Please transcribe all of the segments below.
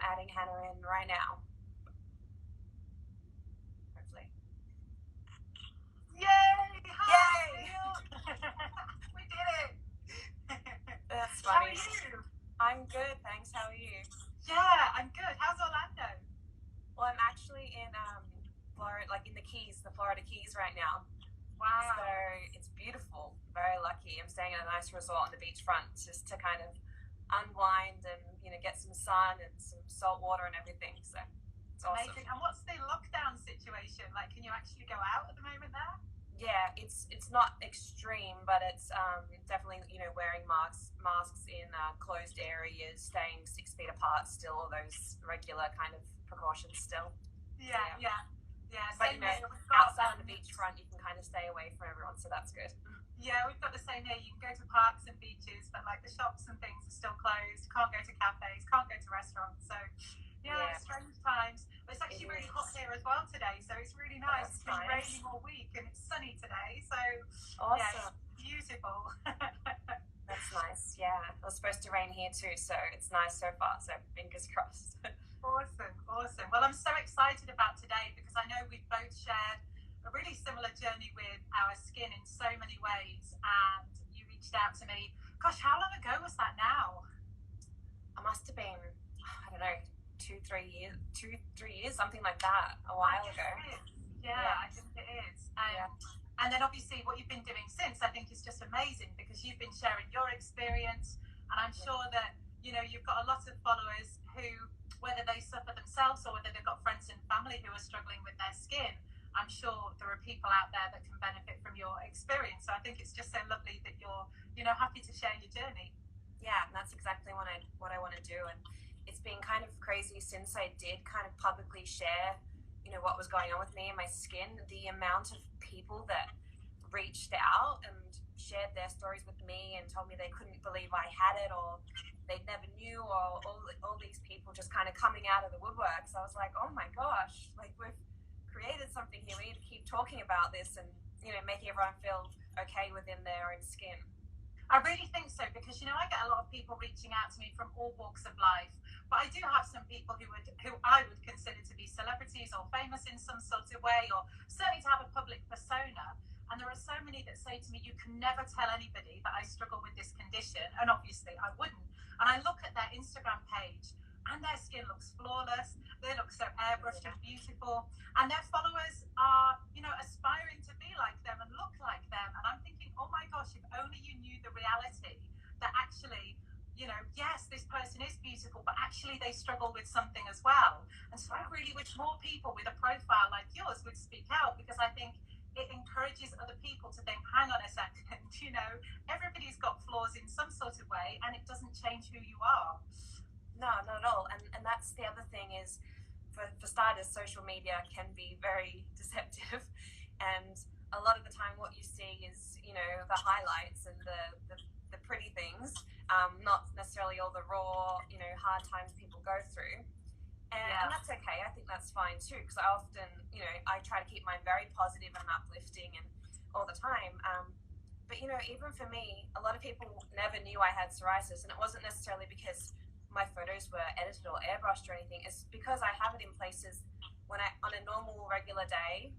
adding Hannah in right now. Hopefully. Yay! Hi, Yay! we did it. That's How funny. are you? I'm good, thanks. How are you? Yeah, I'm good. How's Orlando? Well, I'm actually in Florida, like in the Keys, the Florida Keys right now. Wow. So it's beautiful. Very lucky. I'm staying at a nice resort on the beachfront just to kind of unwind and get some sun and some salt water and everything. So it's awesome. Amazing. And what's the lockdown situation like? Can you actually go out at the moment there? Yeah, it's not extreme, but it's definitely wearing masks in closed areas, staying 6 feet apart, still all those regular kind of precautions still. Yeah. But outside on the beachfront, you can kind of stay away from everyone, so that's good. Yeah, we've got the same here. You can go to parks and beaches, but like the shops and things are still closed. Can't go to cafes, can't go to restaurants. So yeah. Strange times. But it's actually really hot here as well today, so it's really nice. It's been raining all week and it's sunny today, so awesome. Yeah, it's beautiful. That's nice. Yeah, it was supposed to rain here too, so it's nice so far. So fingers crossed. Awesome. Well, I'm so excited about today because I know we've both shared a really similar journey with our skin in so many ways, and you reached out to me. Gosh, how long ago was that now? I must have been, I don't know, 2-3 years, something like that, a while ago. Yeah, I think it is. And then obviously what you've been doing since, I think, is just amazing because you've been sharing your experience, and I'm sure that you've got a lot of followers who, whether they suffer themselves or whether they've got friends and family who are struggling with their skin, I'm sure there are people out there that can benefit from your experience. So I think it's just so lovely that you're happy to share your journey. Yeah, and that's exactly what I want to do. And it's been kind of crazy since I did kind of publicly share what was going on with me and my skin. The amount of people that reached out and shared their stories with me and told me they couldn't believe I had it, or they never knew, or all these people just kind of coming out of the woodwork. So I was like, oh my gosh, like we've created something here. We need to keep talking about this and making everyone feel okay within their own skin. I really think so, because I get a lot of people reaching out to me from all walks of life, but I do have some people who I would consider to be celebrities or famous in some sort of way, or certainly to have a public persona. And there are so many that say to me, you can never tell anybody that I struggle with this condition. And obviously I wouldn't. And I look at their Instagram page and their skin looks flawless. They look so airbrushed and beautiful. And their followers are, aspiring to be like them and look like them. And I'm thinking, oh my gosh, if only you knew the reality that actually, yes, this person is beautiful, but actually they struggle with something as well. And so I really wish more people with a profile like yours would speak out, because I think it encourages other people to think, hang on a second, everybody's got flaws in some sort of way, and it doesn't change who you are. No, not at all. And that's the other thing is, for starters, social media can be very deceptive, and a lot of the time what you see is the highlights and the pretty things, not necessarily all the raw hard times people go through. And that's okay. I think that's fine too, because I often, I try to keep mine very positive and uplifting and all the time. But even for me, a lot of people never knew I had psoriasis, and it wasn't necessarily because my photos were edited or airbrushed or anything. It's because I have it in places when on a normal regular day,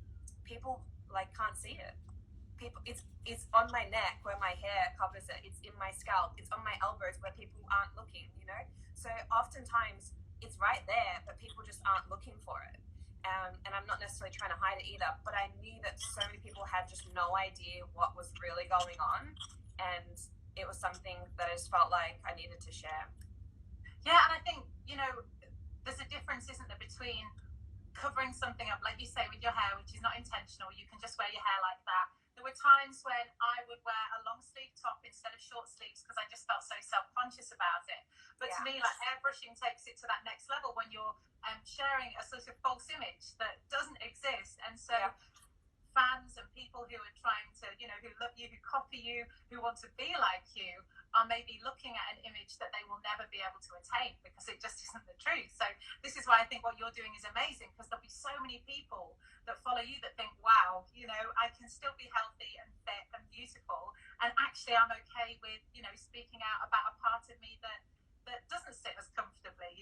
people can't see it. It's on my neck where my hair covers it. It's in my scalp. It's on my elbows where people aren't looking. So oftentimes it's right there, but people just aren't looking for it. And I'm not necessarily trying to hide it either, but I knew that so many people had just no idea what was really going on, and it was something that I just felt like I needed to share. Yeah, and I think, there's a difference, isn't there, between covering something up, like you say, with your hair, which is not intentional. You can just wear your hair like that. There were times when I would wear a long sleeve top instead of short sleeves because I just felt so self-conscious about it. But to me, airbrushing takes it to that next level when you're sharing a sort of false image that doesn't exist. And so fans and people who are trying to, who love you, who copy you, who want to be like you, are maybe looking at an image that they will never be able to attain because it just isn't the truth. So this is why I think what you're doing is amazing, because there'll be so many people that follow you that think, wow, I can still be healthy and fit and beautiful, and actually I'm okay with, speaking out about a part of me that doesn't sit as comfortably,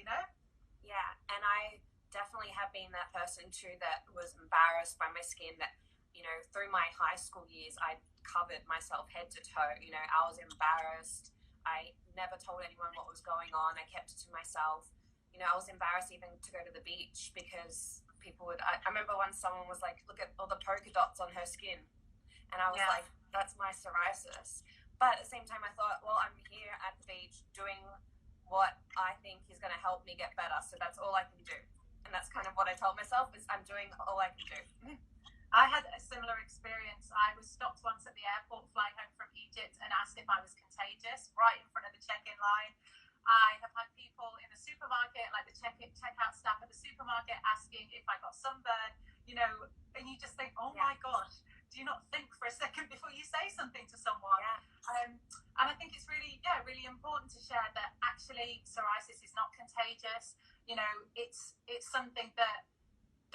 Yeah, I definitely have been that person too that was embarrassed by my skin. That, you know, through my high school years, I covered myself head to toe. You know, I was embarrassed. I never told anyone what was going on. I kept it to myself. You know, I was embarrassed even to go to the beach because people would. I remember once someone was like, "Look at all the polka dots on her skin," and I was like, "That's my psoriasis." But at the same time, I thought, well, I'm here at the beach doing what I think is going to help me get better. So that's all I can do. And that's kind of what I told myself, is I'm doing all I can do. I had a similar experience. I was stopped once at the airport flying home from Egypt and asked if I was contagious right in front of the check-in line. I have had people in the supermarket, like the checkout staff at the supermarket, asking if I got sunburn, you know, and you just think, oh my gosh, do you not think for a second before you say something to someone? And I think it's really, really important to share that actually psoriasis is not contagious. You know, it's something that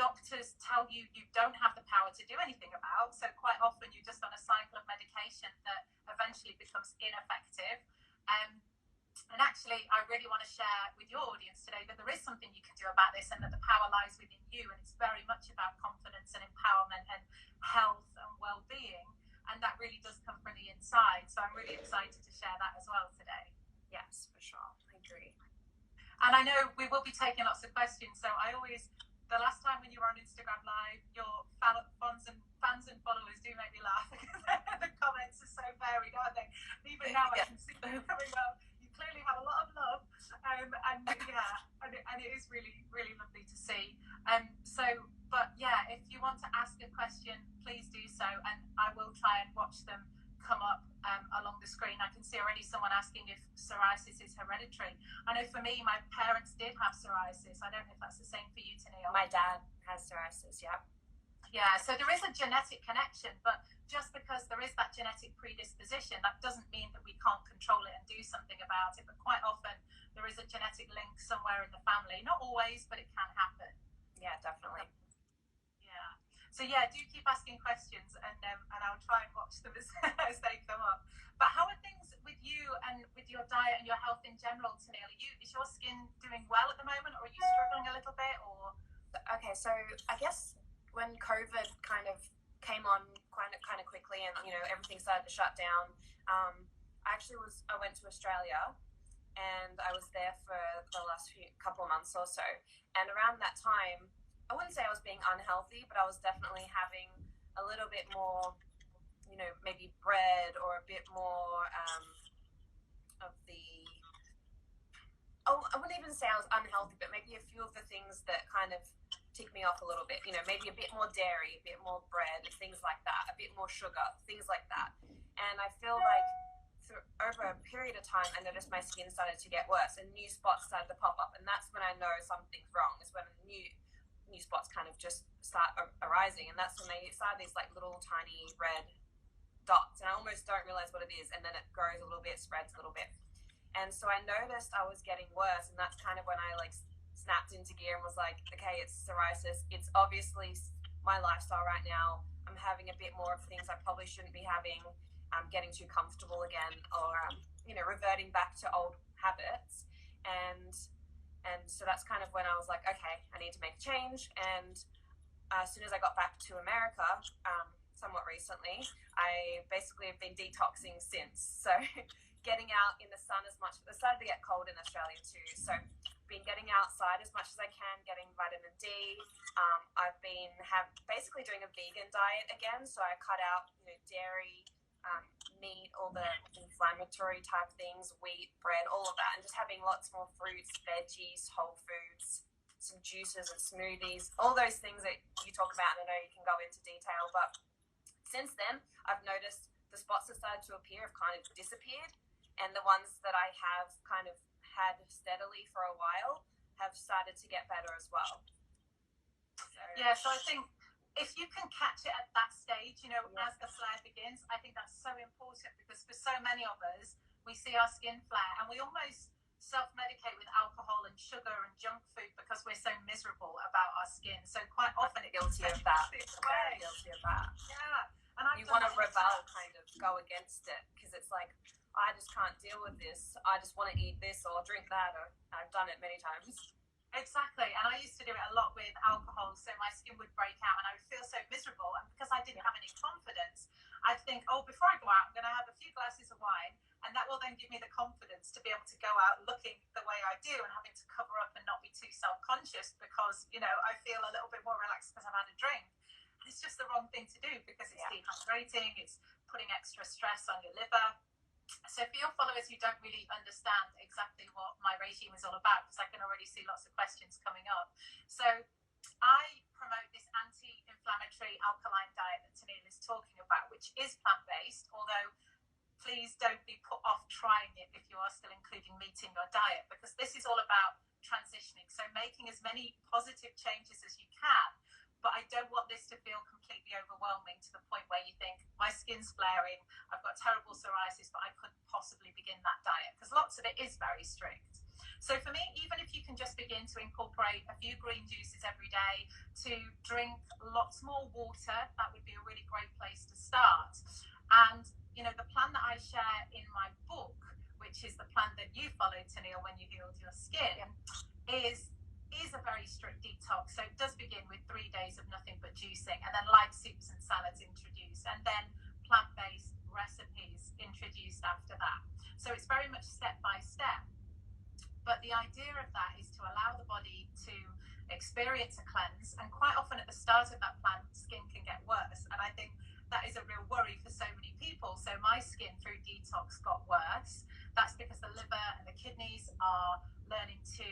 doctors tell you you don't have the power to do anything about. So quite often you're just on a cycle of medication that eventually becomes ineffective. And actually, I really want to share with your audience today that there is something you can do about this, and that the power lies within you. And it's very much about confidence and empowerment and health and well-being. And that really does come from the inside. So I'm really excited to share that as well today. Yes, for sure. I agree. And I know we will be taking lots of questions. So the last time when you were on Instagram Live, your fans and followers do make me laugh because the comments are so varied, aren't they? Even now I can see them coming up. You clearly have a lot of love, and it is really, really lovely to see. If you want to ask a question, please do so, and I will try and watch them come up along the screen. I can see already someone asking if psoriasis is hereditary. I know for me, my parents did have psoriasis. I don't know if that's the same for you, Tenille. My dad has psoriasis, Yeah, so there is a genetic connection, but just because there is that genetic predisposition, that doesn't mean that we can't control it and do something about it. But quite often, there is a genetic link somewhere in the family. Not always, but it can happen. Yeah, definitely. So do keep asking questions, and I'll try and watch them as they come up. But how are things with you and with your diet and your health in general, Tenille? Is your skin doing well at the moment, or are you struggling a little bit? Or okay, so I guess when COVID kind of came on kind of quickly, and you know everything started to shut down, I went to Australia, and I was there for the last couple of months or so. And around that time, I wouldn't say I was being unhealthy, but I was definitely having a little bit more, you know, maybe bread or a bit more of the, I wouldn't even say I was unhealthy, but maybe a few of the things that kind of tick me off a little bit, you know, maybe a bit more dairy, a bit more bread, things like that, a bit more sugar, things like that. And I feel like over a period of time, I noticed my skin started to get worse and new spots started to pop up. And that's when I know something's wrong, is when new spots kind of just start arising. And that's when they start these like little tiny red dots, and I almost don't realize what it is, and then it grows a little bit, spreads a little bit. And so I noticed I was getting worse, and that's kind of when I like snapped into gear and was like, okay, it's psoriasis. It's obviously my lifestyle right now. I'm having a bit more of things I probably shouldn't be having. I'm getting too comfortable again, or you know, reverting back to old habits. And so that's kind of when I was like, okay, I need to make a change. And as soon as I got back to America, somewhat recently, I basically have been detoxing since. So getting out in the sun as much. It started to get cold in Australia too. So been getting outside as much as I can, getting vitamin D. I've been basically doing a vegan diet again. So I cut out, you know, dairy, meat, all the inflammatory type things, wheat, bread, all of that, and just having lots more fruits, veggies, whole foods, some juices and smoothies, all those things that you talk about, and I know you can go into detail. But since then, I've noticed the spots that started to appear have kind of disappeared, and the ones that I have kind of had steadily for a while have started to get better as well. So I think if you can catch it at that stage, you know, as the flare begins, I think that's so important, because for so many of us, we see our skin flare and we almost self-medicate with alcohol and sugar and junk food because we're so miserable about our skin. So quite often it guilty of that. Very guilty of that. Yeah. And you want to rebel, kind of go against it, because it's like, I just can't deal with this. I just want to eat this or drink that, or I've done it many times. Exactly. And I used to do it a lot with alcohol. So my skin would break out and I would feel so miserable. And because I didn't have any confidence, I'd think, oh, before I go out, I'm going to have a few glasses of wine. And that will then give me the confidence to be able to go out looking the way I do and having to cover up and not be too self-conscious because, you know, I feel a little bit more relaxed because I've had a drink. And it's just the wrong thing to do because it's dehydrating, it's putting extra stress on your liver. So for your followers who don't really understand exactly what my regime is all about, because I can already see lots of questions coming up. So I promote this anti-inflammatory alkaline diet that Tenille is talking about, which is plant-based, although please don't be put off trying it if you are still including meat in your diet, because this is all about transitioning. So making as many positive changes as you can. But I don't want this to feel completely overwhelming to the point where you think, my skin's flaring, I've got terrible psoriasis, but I couldn't possibly begin that diet, because lots of it is very strict. So for me, even if you can just begin to incorporate a few green juices every day, to drink lots more water, that would be a really great place to start. And, you know, the plan that I share in my book, which is the plan that you followed, Tenille, when you healed your skin, is a very strict detox. So it does begin with 3 days of nothing but juicing, and then light soups and salads introduced, and then plant-based recipes introduced after that. So it's very much step by step. But the idea of that is to allow the body to experience a cleanse, and quite often at the start of that plan, skin can get worse. And I think that is a real worry for so many people. So my skin through detox got worse. That's because the liver and the kidneys are learning to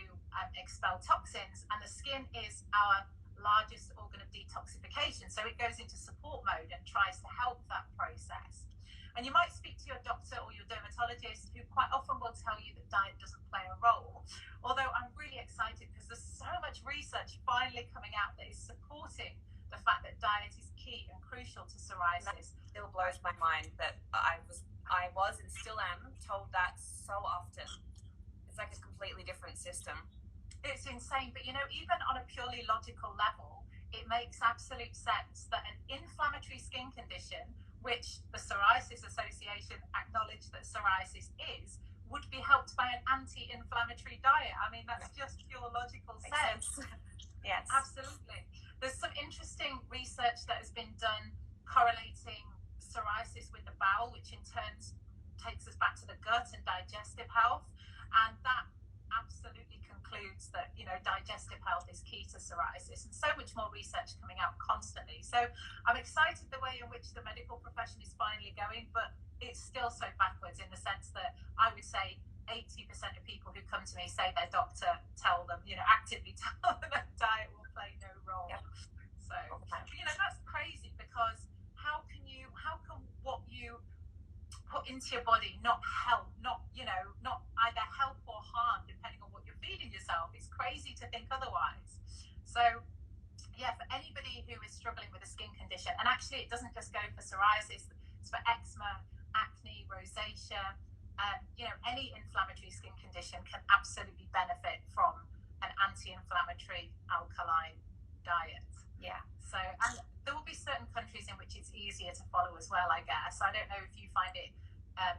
expel toxins, and the skin is our largest organ of detoxification. So it goes into support mode and tries to help that process. And you might speak to your doctor or your dermatologist, who quite often will tell you that diet doesn't play a role. Although I'm really excited because there's so much research finally coming out that is supporting the fact that diet is key and crucial to psoriasis. That still blows my mind that I was and still am told that so often. It's like a completely different system. It's insane. But, you know, even on a purely logical level, it makes absolute sense that an inflammatory skin condition, which the Psoriasis Association acknowledged that psoriasis is, would be helped by an anti-inflammatory diet. I mean, that's just pure logical sense. Yes. Absolutely. There's some interesting research that has been done correlating psoriasis with the bowel, which in turn takes us back to the gut and digestive health. And that absolutely concludes that, you know, digestive health is key to psoriasis, and so much more research coming out constantly. So I'm excited the way in which the medical profession is finally going, but it's still so backwards in the sense that I would say 80% of people who come to me say their doctor tell them, you know, actively tell them that diet will play no role. Yep. So, you know, that's crazy, because how can what you put into your body not help, not either help or harm, depending on what you're feeding yourself? It's crazy to think otherwise. So yeah, for anybody who is struggling with a skin condition, and actually it doesn't just go for psoriasis, it's for eczema, acne, rosacea, you know, any inflammatory skin condition can absolutely benefit from an anti-inflammatory alkaline diet. Yeah. So, and there will be certain countries in which it's easier to follow as well, I guess. I don't know if you find it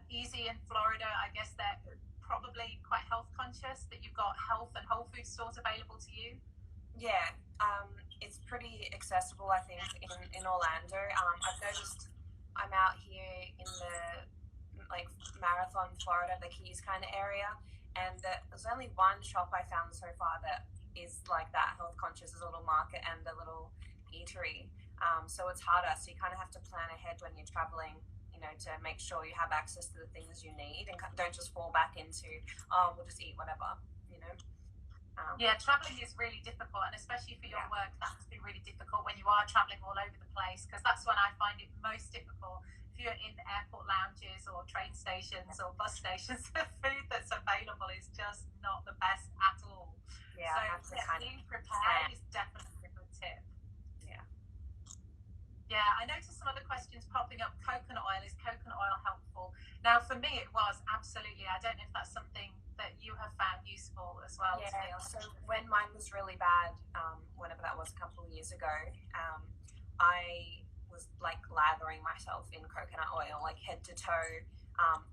easy in Florida. I guess they're probably quite health conscious, that you've got health and whole food stores available to you. Yeah, it's pretty accessible, I think, in Orlando. I've noticed I'm out here in the Marathon, Florida, the Keys kind of area, and there's only one shop I found so far that is like that, health conscious, is a little market and a little eatery. So it's harder. So you kind of have to plan ahead when you're traveling, you know, to make sure you have access to the things you need and don't just fall back into, oh, we'll just eat whatever, you know. Yeah, traveling is really difficult, and especially for your work, that must be really difficult when you are traveling all over the place, because that's when I find it most difficult. If you're in airport lounges or train stations or bus stations, the food that's available is just not the best at all. Yeah, so being prepared is definitely a good tip. Yeah, I noticed some other questions popping up. Coconut oil, is coconut oil helpful? Now, for me, it was absolutely. I don't know if that's something that you have found useful as well. Yeah, so when mine was really bad, whenever that was a couple of years ago, I was like lathering myself in coconut oil, like head to toe,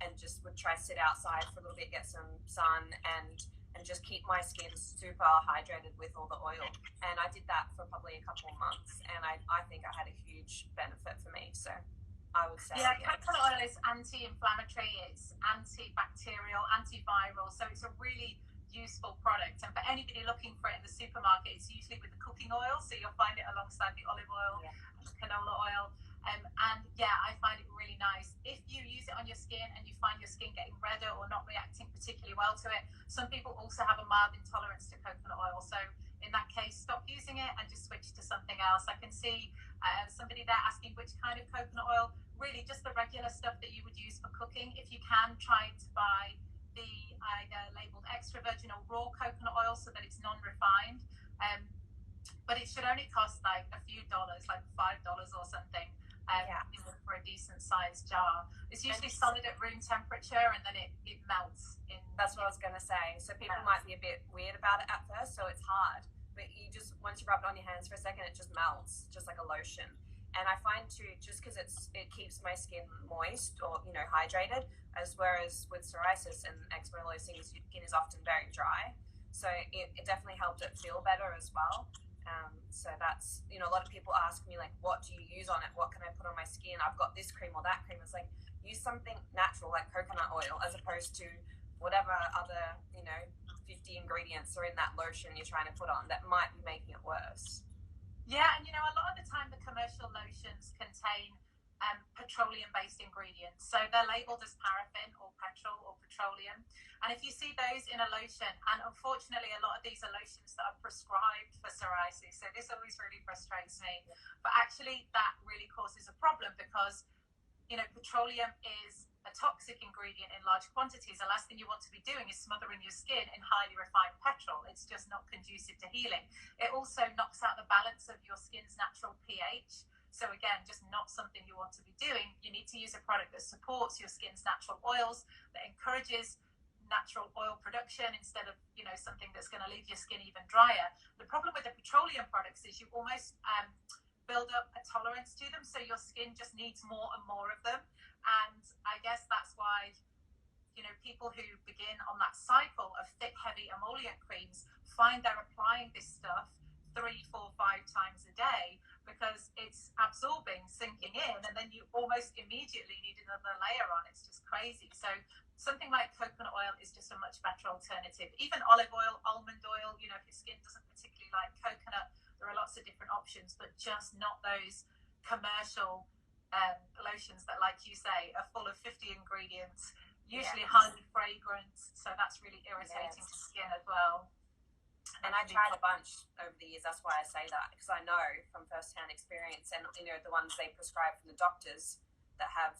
and just would try to sit outside for a little bit, get some sun, and just keep my skin super hydrated with all the oil. And I did that for probably a couple of months, and I think I had a huge benefit for me. So I would say, yeah, coconut oil is anti-inflammatory, it's antibacterial, antiviral, so it's a really useful product. And for anybody looking for it in the supermarket, it's usually with the cooking oil, so you'll find it alongside the olive oil, and the canola oil. And yeah, I find it really nice. If you use it on your skin and you find your skin getting redder or not reacting particularly well to it, some people also have a mild intolerance to coconut oil. So in that case, stop using it and just switch to something else. I can see somebody there asking which kind of coconut oil. Really just the regular stuff that you would use for cooking. If you can, try to buy the either labeled extra virgin or raw coconut oil so that it's non-refined. But it should only cost like a few dollars, like $5 or something. For a decent sized jar. It's usually solid at room temperature, and then it melts in. That's what I was gonna say. So people might be a bit weird about it at first, so it's hard. But you just, once you rub it on your hands for a second, it just melts, just like a lotion. And I find too, just because it keeps my skin moist or hydrated, whereas with psoriasis and eczema, those things, your skin is often very dry. So it definitely helped it feel better as well. So that's, a lot of people ask me, like, what do you use on it? What can I put on my skin? I've got this cream or that cream. It's like, use something natural like coconut oil as opposed to whatever other, 50 ingredients are in that lotion you're trying to put on that might be making it worse. Yeah, and a lot of the time the commercial lotions contain petroleum-based ingredients. So they're labeled as paraffin or petrol or petroleum. And if you see those in a lotion, and unfortunately a lot of these are lotions that are prescribed for psoriasis, so this always really frustrates me. But actually that really causes a problem because, petroleum is a toxic ingredient in large quantities. The last thing you want to be doing is smothering your skin in highly refined petrol. It's just not conducive to healing. It also knocks out the balance of your skin's natural pH. So again, just not something you want to be doing. You need to use a product that supports your skin's natural oils, that encourages natural oil production instead of, something that's going to leave your skin even drier. The problem with the petroleum products is you almost build up a tolerance to them. So your skin just needs more and more of them. And I guess that's why, people who begin on that cycle of thick, heavy emollient creams find they're applying this stuff 3, 4, 5 times a day because it's absorbing, sinking in, and then you almost immediately need another layer on. It's just crazy. So something like coconut oil is just a much better alternative. Even olive oil, almond oil, if your skin doesn't particularly like coconut, there are lots of different options, but just not those commercial lotions that, like you say, are full of 50 ingredients, usually highly fragrant. So that's really irritating to skin as well. And I tried a bunch over the years. That's why I say that, because I know from first-hand experience, and the ones they prescribe from the doctors that have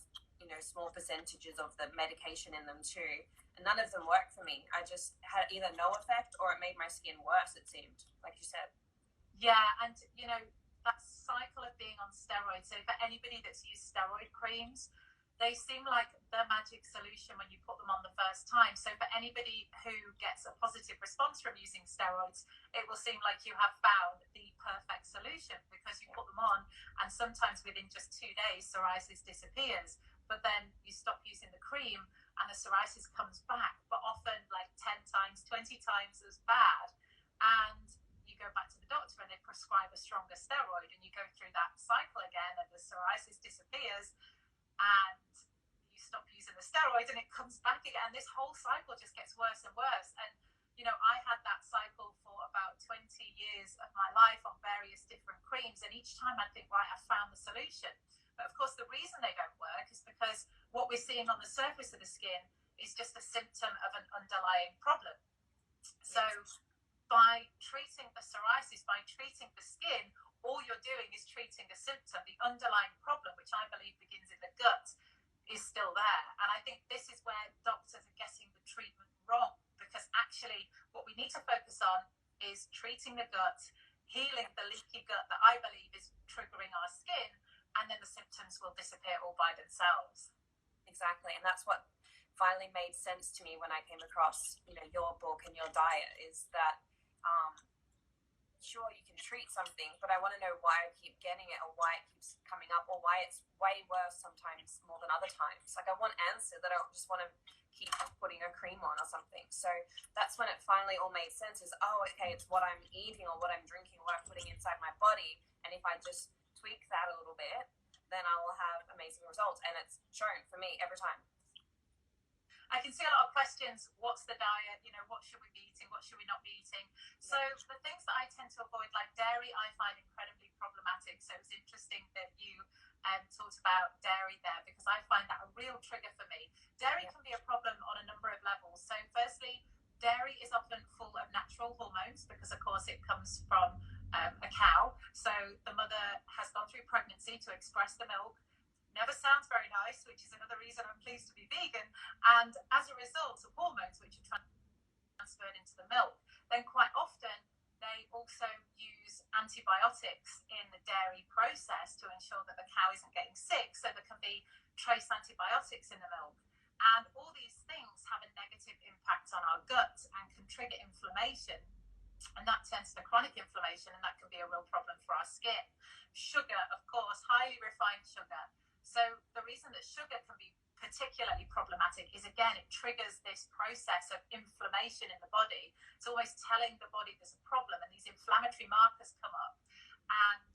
small percentages of the medication in them too, and none of them worked for me. I just had either no effect or it made my skin worse, it seemed, like you said. Yeah, and that cycle of being on steroids. So for anybody that's used steroid creams, they seem like the magic solution when you put them on the first time. So for anybody who gets a positive response from using steroids, it will seem like you have found the perfect solution because you put them on, and sometimes within just 2 days, psoriasis disappears. But then you stop using the cream and the psoriasis comes back, but often like 10 times, 20 times as bad. And you go back to the doctor and they prescribe a stronger steroid, and you go through that cycle again, and the psoriasis disappears, and you stop using the steroid and it comes back again. This whole cycle just gets worse and worse. And I had that cycle for about 20 years of my life on various different creams, and each time I'd think, right, I found the solution. But of course the reason they don't work is because what we're seeing on the surface of the skin is just a symptom of an underlying problem. So by treating the psoriasis, by treating the skin, all you're doing is treating a symptom. The underlying problem, which I believe begins in the gut, is still there. And I think this is where doctors are getting the treatment wrong, because actually what we need to focus on is treating the gut, healing the leaky gut that I believe is triggering our skin, and then the symptoms will disappear all by themselves. Exactly. And that's what finally made sense to me when I came across, your book and your diet, is that sure, you can treat something, but I want to know why I keep getting it, or why it keeps coming up, or why it's way worse sometimes more than other times. Like, I want answers. I don't just want to keep putting a cream on or something. So that's when it finally suddenly all made sense is, oh, okay, it's what I'm eating or what I'm drinking, what I'm putting inside my body. And if I just tweak that a little bit, then I will have amazing results. And it's shown for me every time. I can see a lot of questions. What's the diet? You know, what should we be eating? What should we not be eating? So the things that I tend to avoid, like dairy, I find incredibly problematic. So it's interesting that you talked about dairy there, because I find that a real trigger for me. Dairy can be a problem on a number of levels. So firstly, dairy is often full of natural hormones because, of course, it comes from a cow. So the mother has gone through pregnancy to express the milk. Never sounds very nice, which is another reason I'm pleased to be vegan. And as a result of hormones which are transferred into the milk, then quite often they also use antibiotics in the dairy process to ensure that the cow isn't getting sick. So there can be trace antibiotics in the milk. And all these things have a negative impact on our gut and can trigger inflammation. And that turns to chronic inflammation, and that can be a real problem for our skin. Sugar, of course, highly refined sugar. So the reason that sugar can be particularly problematic is, again, it triggers this process of inflammation in the body. It's almost telling the body there's a problem, and these inflammatory markers come up. And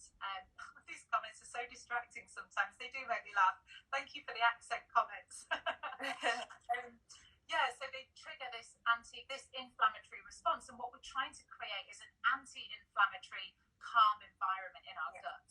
these comments are so distracting sometimes. They do make me laugh. Thank you for the accent comments. So they trigger this inflammatory response. And what we're trying to create is an anti-inflammatory, calm environment in our gut.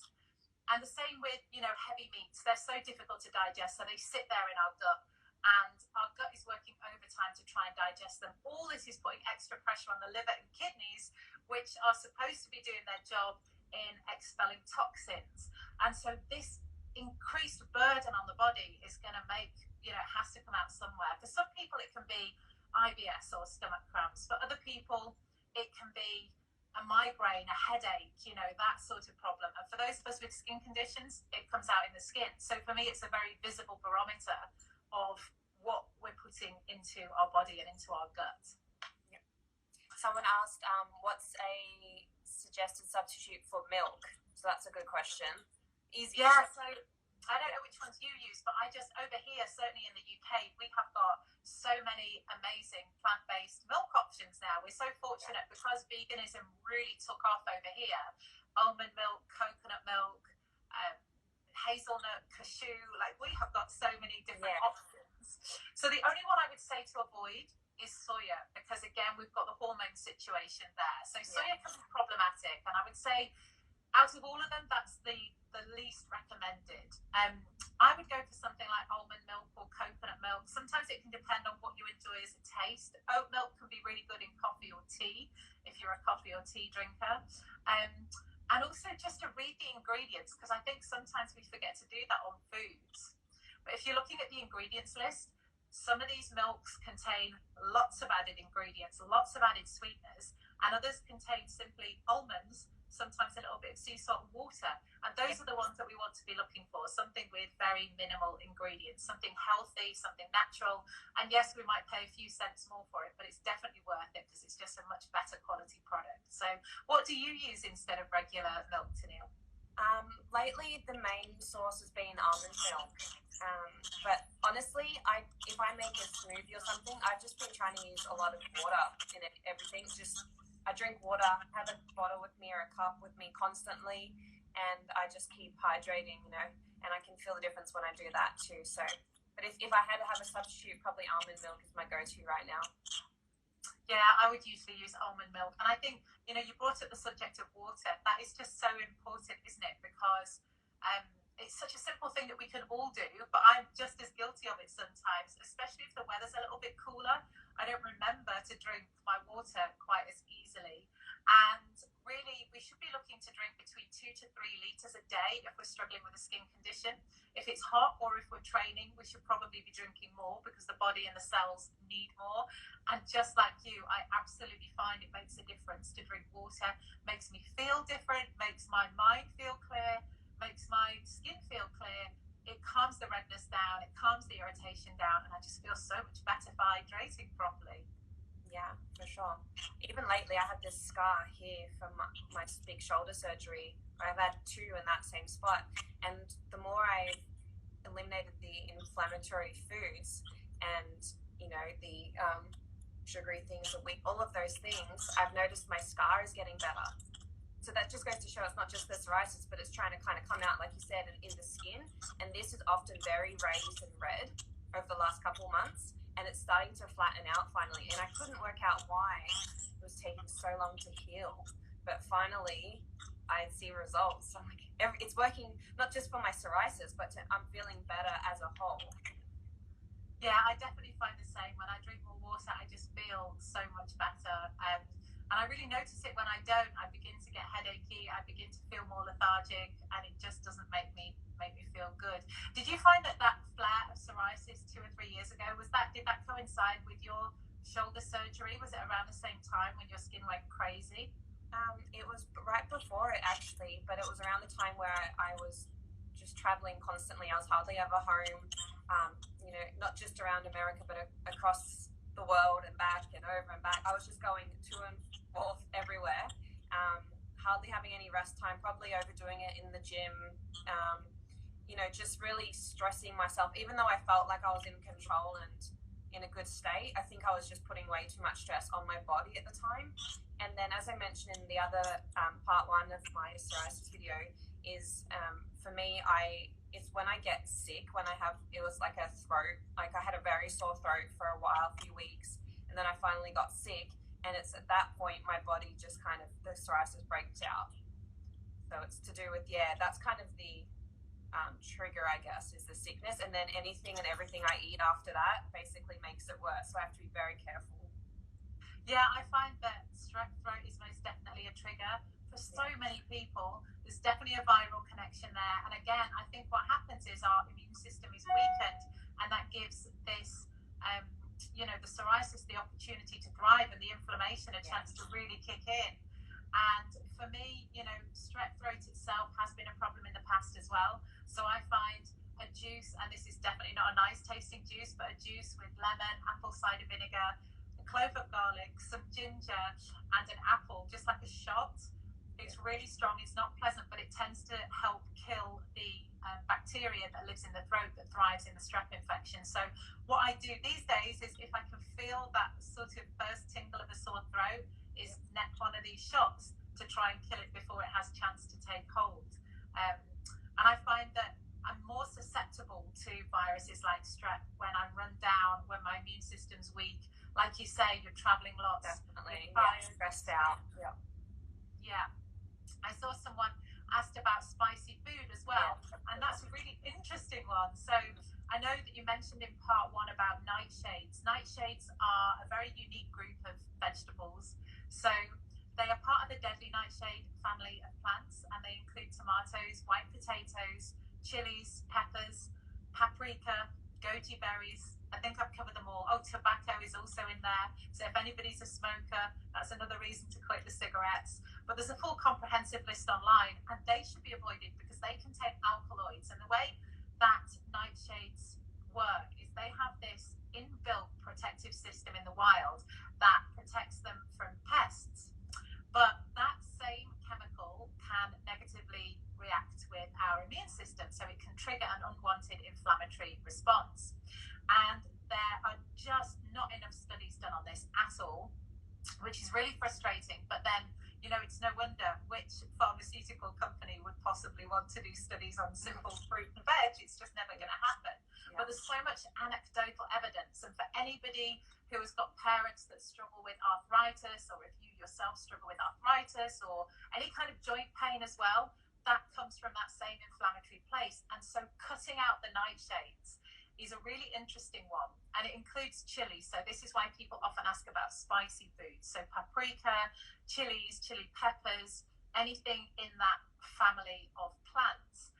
And the same with, heavy meats. They're so difficult to digest, so they sit there in our gut, and our gut is working overtime to try and digest them. All this is putting extra pressure on the liver and kidneys, which are supposed to be doing their job in expelling toxins. And so this increased burden on the body is going to make, it has to come out somewhere. For some people, it can be IBS or stomach cramps. For other people, it can be a migraine, a headache, that sort of problem. And for those of us with skin conditions, it comes out in the skin. So for me, it's a very visible barometer of what we're putting into our body and into our gut. Yeah. Someone asked, what's a suggested substitute for milk? So that's a good question. Easy. Yeah, so I don't know which ones you use, but I just, over here, certainly in the UK, we have got so many amazing plant-based milk options now. We're so fortunate because veganism really took off over here. Almond milk, coconut milk, hazelnut, cashew, we have got so many different options. So the only one I would say to avoid is soya, because again, we've got the hormone situation there. So soya can be problematic, and I would say out of all of them, that's the least recommended. I would go for something like almond milk or coconut milk. Sometimes it can depend on what you enjoy as a taste. Oat milk can be really good in coffee or tea, if you're a coffee or tea drinker. And also just to read the ingredients, because I think sometimes we forget to do that on foods. But if you're looking at the ingredients list, some of these milks contain lots of added ingredients, lots of added sweeteners, and others contain simply almonds, sometimes a little bit of sea salt and water. And those are the ones that we want to be looking for, something with very minimal ingredients, something healthy, something natural. And yes, we might pay a few cents more for it, but it's definitely worth it because it's just a much better quality product. So what do you use instead of regular milk, Tenille? Lately, the main source has been almond milk. But honestly, if I make a smoothie or something, I've just been trying to use a lot of water in it, everything. I drink water, have a bottle with me or a cup with me constantly, and I just keep hydrating, and I can feel the difference when I do that too. So, but if I had to have a substitute, probably almond milk is my go-to right now. Yeah, I would usually use almond milk. And I think, you brought up the subject of water. That is just so important, isn't it? Because it's such a simple thing that we can all do, but I'm just as guilty of it sometimes, especially if the weather's a little bit cooler. I don't remember to drink my water quite as easily. And really, we should be looking to drink between 2 to 3 litres a day if we're struggling with a skin condition. If it's hot or if we're training, we should probably be drinking more because the body and the cells need more. And just like you, I absolutely find it makes a difference to drink water. Makes me feel different, makes my mind feel clear, makes my skin feel clear. It calms the redness down, it calms the irritation down, and I just feel so much better for hydrating properly. Yeah, for sure. Even lately, I have this scar here from my big shoulder surgery. I've had 2 in that same spot. And the more I eliminated the inflammatory foods and, the sugary things a week, all of those things, I've noticed my scar is getting better. So that just goes to show it's not just the psoriasis, but it's trying to kind of come out, like you said, in the skin. And this is often very raised and red over the last couple of months, and it's starting to flatten out finally. And I couldn't work out why it was taking so long to heal, but finally I see results. I'm like, it's working not just for my psoriasis, but I'm feeling better as a whole. Yeah, I definitely find the same. When I drink more water, I just feel so much better. And I really notice it when I don't. I begin to get headachy. I begin to feel more lethargic, and it just doesn't make me feel good. Did you find that flare of psoriasis 2 or 3 years ago, did that coincide with your shoulder surgery? Was it around the same time when your skin went crazy? It was right before it, actually, but it was around the time where I was just traveling constantly. I was hardly ever home, not just around America, but across the world and back and over and back. I was just going to and forth everywhere, hardly having any rest time, probably overdoing it in the gym, just really stressing myself, even though I felt like I was in control and in a good state. I think I was just putting way too much stress on my body at the time. And then, as I mentioned in the other part one of my psoriasis video, is for me, it's when I get sick, it was like a throat, like I had a very sore throat for a while, a few weeks, and then I finally got sick, and it's at that point my body just kind of, the psoriasis breaks out. So it's to do with, that's kind of the trigger, I guess, is the sickness, and then anything and everything I eat after that basically makes it worse, so I have to be very careful. Yeah, I find that strep throat is most definitely a trigger for so many people. There's definitely a viral connection there, and again, I think what happens is our immune system is weakened, and that gives this the psoriasis the opportunity to thrive, and the inflammation a chance to really kick in. And for me, strep throat itself has been a problem in the past as well. So I find a juice, and this is definitely not a nice tasting juice, but a juice with lemon, apple cider vinegar, a clove of garlic, some ginger, and an apple, just like a shot. It's really strong. It's not pleasant, but it tends to help kill the bacteria that lives in the throat that thrives in the strep infection. So what I do these days is, if I can feel that sort of first tingle of a sore throat, is neck one of these shots to try and kill it before it has a chance to take hold. And I find that I'm more susceptible to viruses like strep when I'm run down, when my immune system's weak. Like you say, you're traveling lots. Definitely. Stressed out. Yeah. I saw someone asked about spicy food as well, and that's a really interesting one. So I know that you mentioned in part one about nightshades. Nightshades are a very unique group of vegetables. So they are part of the deadly nightshade family of plants, and they include tomatoes, white potatoes, chilies, peppers, paprika, goji berries. I think I've covered them all. Oh, tobacco is also in there. So if anybody's a smoker, that's another reason to quit the cigarettes. But there's a full comprehensive list online, and they should be avoided because they contain alkaloids. And the way that nightshades work is they have this inbuilt protective system in the wild that protects them from pests. But that same chemical can negatively react with our immune system, so it can trigger an unwanted inflammatory response. And there are just not enough studies done on this at all, which is really frustrating. But then, it's no wonder which pharmaceutical company would possibly want to do studies on simple fruit and veg. It's just never going to happen. But there's so much anecdotal evidence, and for anybody who has got parents that struggle with arthritis, or if you yourself struggle with arthritis or any kind of joint pain as well, that comes from that same inflammatory place. And so cutting out the nightshades is a really interesting one, and it includes chili. So this is why people often ask about spicy foods. So paprika, chilies, chili peppers, anything in that family of plants,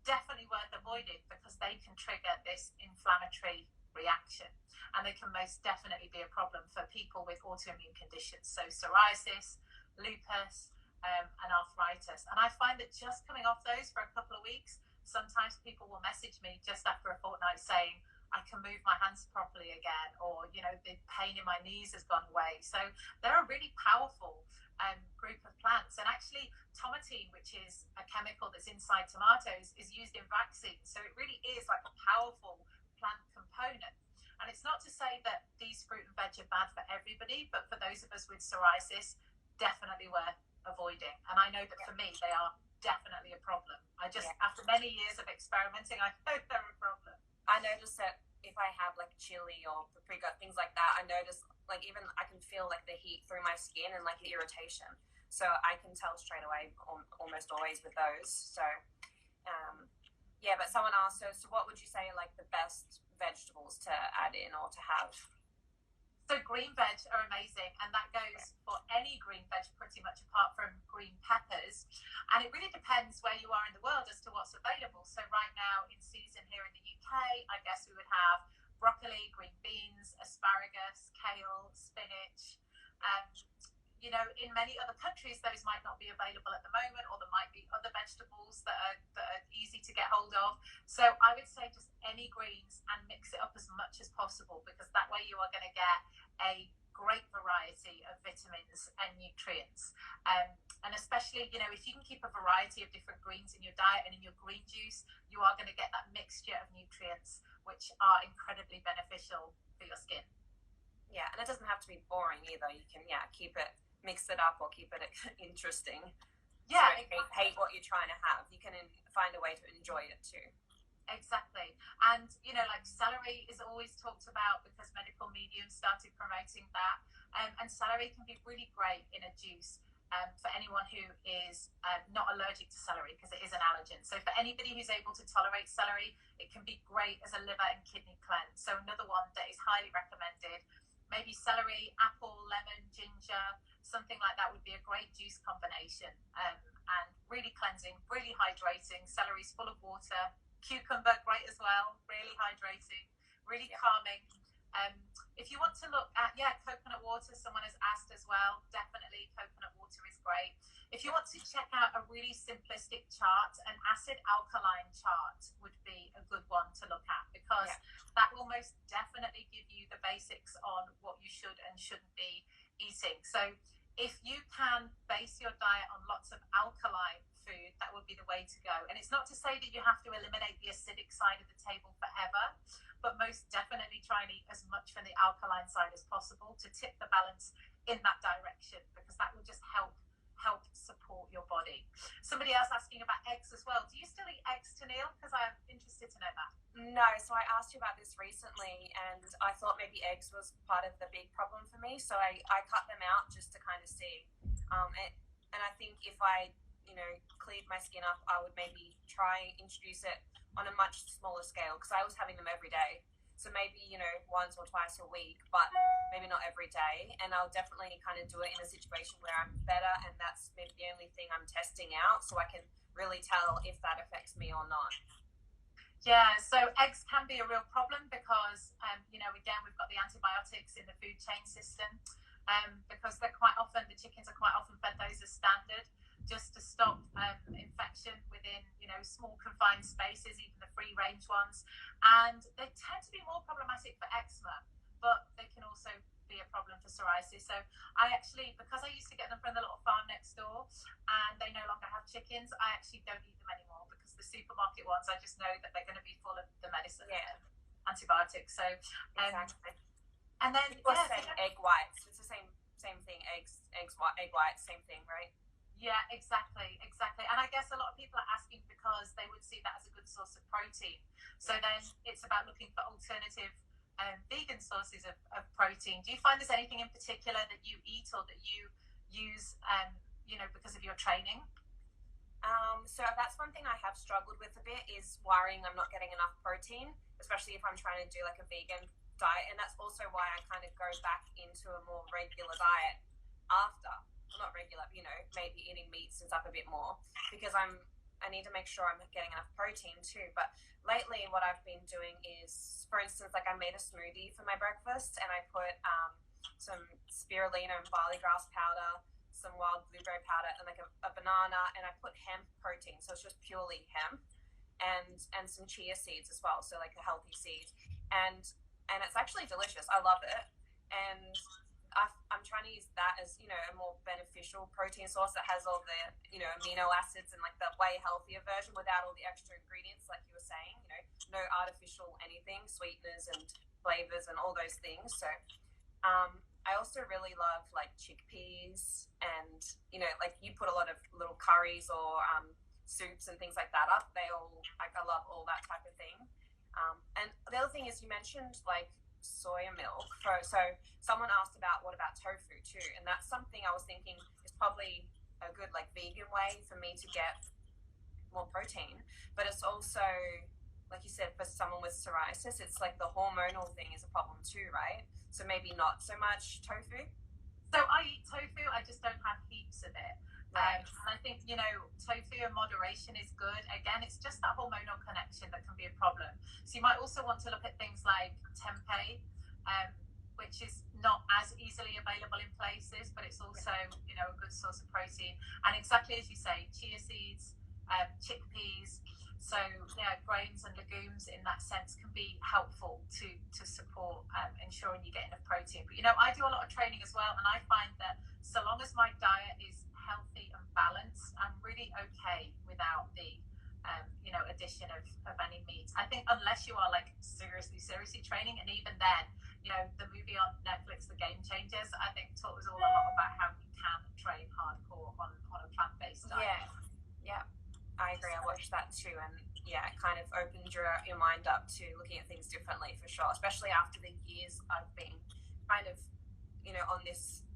definitely worth avoiding because they can trigger this inflammatory reaction, and they can most definitely be a problem for people with autoimmune conditions, so psoriasis, lupus, and arthritis. And I find that just coming off those for a couple of weeks, sometimes people will message me just after a fortnight saying, I can move my hands properly again, or the pain in my knees has gone away. So they're a really powerful group of plants. And actually, tomatine, which is a chemical that's inside tomatoes, is used in vaccines. So it really is like a powerful plant component. And And it's not to say that these fruit and veg are bad for everybody, but for those of us with psoriasis, definitely worth avoiding. And I know that for me, they are definitely a problem. I just, after many years of experimenting, I know they're a problem. I notice that if I have like chili or paprika, things like that, I notice like even I can feel like the heat through my skin and like the irritation. So I can tell straight away almost always with those. So yeah, but someone asked, so what would you say are like the best vegetables to add in or to have? So green veg are amazing, and that goes for any green veg pretty much apart from green peppers. And it really depends where you are in the world as to what's available. So right now in season here in the UK, I guess we would have broccoli, green beans, asparagus, kale, spinach. You know, in many other countries, those might not be available at the moment, or there might be other vegetables that are easy to get hold of. So I would say just any greens and mix it up as much as possible, because that way you are going to get a great variety of vitamins and nutrients. And especially, you know, if you can keep a variety of different greens in your diet and in your green juice, you are going to get that mixture of nutrients, which are incredibly beneficial for your skin. Yeah, and it doesn't have to be boring either. You can, keep it, mix it up or keep it interesting. Yeah, so exactly. Hate what you're trying to have. You can find a way to enjoy it too. Exactly. And, you know, like celery is always talked about because medical mediums started promoting that. And celery can be really great in a juice for anyone who is not allergic to celery, because it is an allergen. So for anybody who's able to tolerate celery, it can be great as a liver and kidney cleanse. So another one that is highly recommended, maybe celery, apple, lemon, ginger, something like that would be a great juice combination, and really cleansing, really hydrating. Celery's full of water. Cucumber, great as well, really hydrating, really calming. If you want to look at, coconut water, someone has asked as well, definitely coconut water is great. If you want to check out a really simplistic chart, an acid alkaline chart would be a good one to look at, because that will most definitely give you the basics on what you should and shouldn't be eating. So if you can base your diet on lots of alkaline food, that would be the way to go. And it's not to say that you have to eliminate the acidic side of the table forever, but most definitely try and eat as much from the alkaline side as possible to tip the balance in that direction, because that will just help support your body. Somebody else asking about eggs as well. Do you still eat eggs, Tenille? Because I'm interested to know that. No, so I asked you about this recently, and I thought maybe eggs was part of the big problem for me, so I cut them out just to kind of see. And I think if I, cleared my skin up, I would maybe try and introduce it on a much smaller scale, because I was having them every day. So maybe, once or twice a week, but maybe not every day. And I'll definitely kind of do it in a situation where I'm better, and that's maybe the only thing I'm testing out, so I can really tell if that affects me or not. Yeah, so eggs can be a real problem because, again, we've got the antibiotics in the food chain system, because the chickens are quite often fed those as standard, just to stop infection within, small confined spaces, even the free range ones. And they tend to be more problematic for eczema, but they can also be a problem for psoriasis. So I actually, because I used to get them from the little farm next door and they no longer have chickens, I actually don't eat them anymore, because the supermarket ones, I just know that they're going to be full of the medicine, antibiotics. So exactly. And then saying egg whites, it's the same thing. Egg whites, same thing, right? Yeah, exactly. And I guess a lot of people are asking because they would see that as a good source of protein. So then it's about looking for alternative vegan sources of protein. Do you find there's anything in particular that you eat or that you use, because of your training? So that's one thing I have struggled with a bit, is worrying I'm not getting enough protein, especially if I'm trying to do like a vegan diet. And that's also why I kind of go back into a more regular diet after. Not regular, maybe eating meats and stuff a bit more, because I need to make sure I'm getting enough protein too. But lately what I've been doing is, for instance, like I made a smoothie for my breakfast, and I put some spirulina and barley grass powder, some wild blueberry powder, and like a banana, and I put hemp protein, so it's just purely hemp, and some chia seeds as well, so like a healthy seed, and it's actually delicious. I love it. And I'm trying to use that as, you know, a more beneficial protein source that has all the, you know, amino acids and like the way healthier version without all the extra ingredients, like you were saying, you know, no artificial anything, sweeteners and flavors and all those things. So I also really love like chickpeas, and, you know, like you put a lot of little curries or soups and things like that up. They all, like, I love all that type of thing. And the other thing is, you mentioned like soya milk. So someone asked about what about tofu too, and that's something I was thinking is probably a good like vegan way for me to get more protein. But it's also, like you said, for someone with psoriasis, it's like the hormonal thing is a problem too, right? So maybe not so much tofu. So I eat tofu, I just don't have heaps of it. Right. And I think, you know, tofu in moderation is good. Again, it's just that hormonal connection that can be a problem. So you might also want to look at things like tempeh, which is not as easily available in places, but it's also, you know, a good source of protein. And exactly as you say, chia seeds, chickpeas. So, yeah, grains and legumes in that sense can be helpful to support ensuring you get enough protein. But, you know, I do a lot of training as well, and I find that so long as my diet is healthy and balanced, I'm really okay without the, you know, addition of any meat. I think unless you are like seriously training, and even then, you know, the movie on Netflix, The Game Changers, I think taught us all a lot about how you can train hardcore on a plant-based diet. Yeah. I agree. I watched that too, and yeah, it kind of opened your mind up to looking at things differently for sure. Especially after the years I've been kind of, you know, on this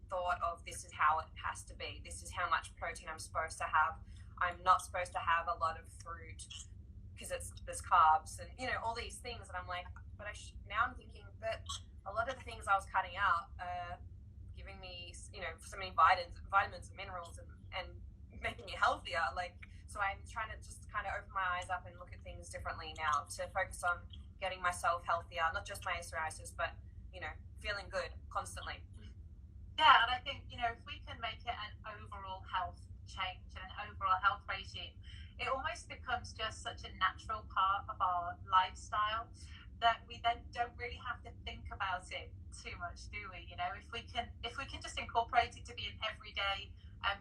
thought of this is how it has to be. This is how much protein I'm supposed to have. I'm not supposed to have a lot of fruit because there's carbs and, you know, all these things. And I'm like, but now I'm thinking that a lot of the things I was cutting out are giving me, you know, so many vitamins and minerals and making me healthier. Like, so I'm trying to just kind of open my eyes up and look at things differently now to focus on getting myself healthier, not just my psoriasis, but, you know, feeling good constantly. Yeah, and I think, you know, if we can make it an overall health change and an overall health regime, it almost becomes just such a natural part of our lifestyle that we then don't really have to think about it too much, do we? You know, if we can just incorporate it to be an everyday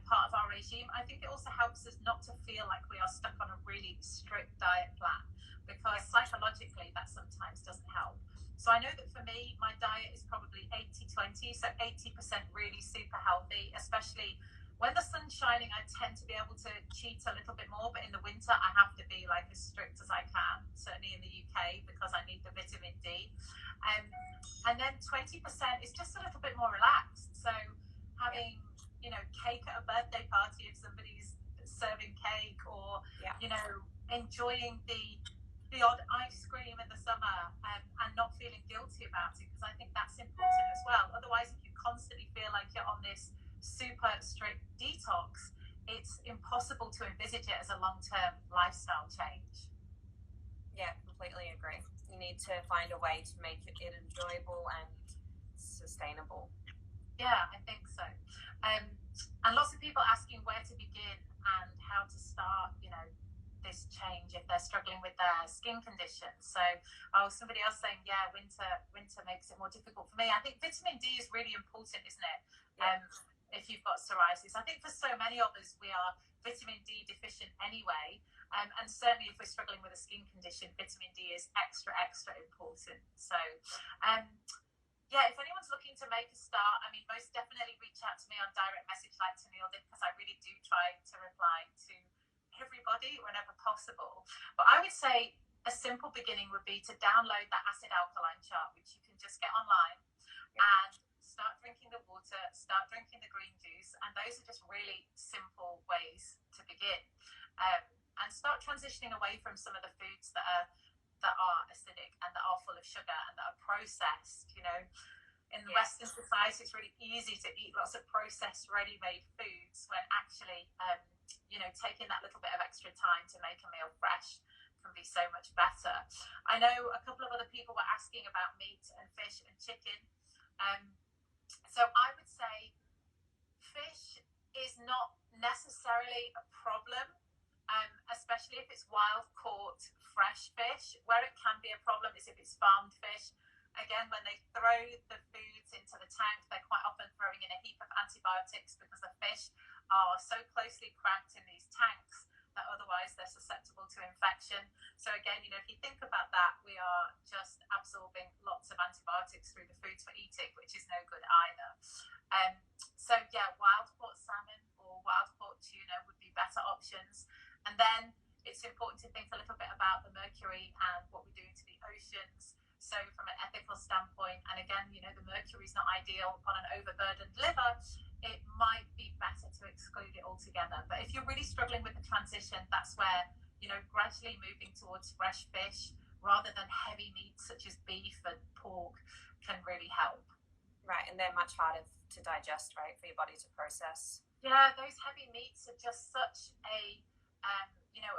part of our regime, I think it also helps us not to feel like we are stuck on a really strict diet plan, because psychologically that sometimes doesn't help. So I know that for me, my diet is probably 80-20, so 80% really super healthy, especially when the sun's shining. I tend to be able to cheat a little bit more, but in the winter I have to be like as strict as I can, certainly in the UK, because I need the vitamin D. And then 20% is just a little bit more relaxed. So having, you know, cake at a birthday party if somebody's serving cake, or, you know, enjoying the odd ice cream in the summer, and not feeling guilty about it, because I think that's important as well. Otherwise, if you constantly feel like you're on this super strict detox, it's impossible to envisage it as a long-term lifestyle change. Yeah, completely agree. You need to find a way to make it enjoyable and sustainable. Yeah, I think so. And lots of people asking where to begin and how to start, you know, this change if they're struggling with their skin conditions. So, somebody else saying, yeah, winter makes it more difficult for me. I think vitamin D is really important, isn't it? Yeah. If you've got psoriasis, I think for so many of us, we are vitamin D deficient anyway. And certainly if we're struggling with a skin condition, vitamin D is extra important. So, yeah, if anyone's looking to make a start, I mean, most definitely reach out to me on direct message like Tenille did, because I really do try to reply to everybody whenever possible. But I would say a simple beginning would be to download that acid alkaline chart, which you can just get online, and start drinking the water, start drinking the green juice, and those are just really simple ways to begin. And start transitioning away from some of the foods that are acidic and that are full of sugar and that are processed. You know, in the Western society, it's really easy to eat lots of processed, ready-made foods, when actually, you know, taking that little bit of extra time to make a meal fresh can be so much better. I know a couple of other people were asking about meat and fish and chicken. So I would say fish is not necessarily a problem, especially if it's wild caught fresh fish. Where it can be a problem is if it's farmed fish. Again, when they throw the foods meat into the tank, they're quite often throwing in a heap of antibiotics because the fish are so closely cramped in these tanks that otherwise they're susceptible to infection. So again, you know, if you think about that, we are just absorbing lots of antibiotics through the foods we're eating, which is no good either. So yeah, wild caught salmon or wild caught tuna would be better options. And then it's important to think a little bit about the mercury and what we're doing to the oceans. So from an ethical standpoint, and again, you know, the mercury is not ideal on an overburdened liver. It might be better to exclude it altogether. But if you're really struggling with the transition, that's where, you know, gradually moving towards fresh fish rather than heavy meats such as beef and pork can really help. Right, and they're much harder to digest, right, for your body to process. Yeah, those heavy meats are just such a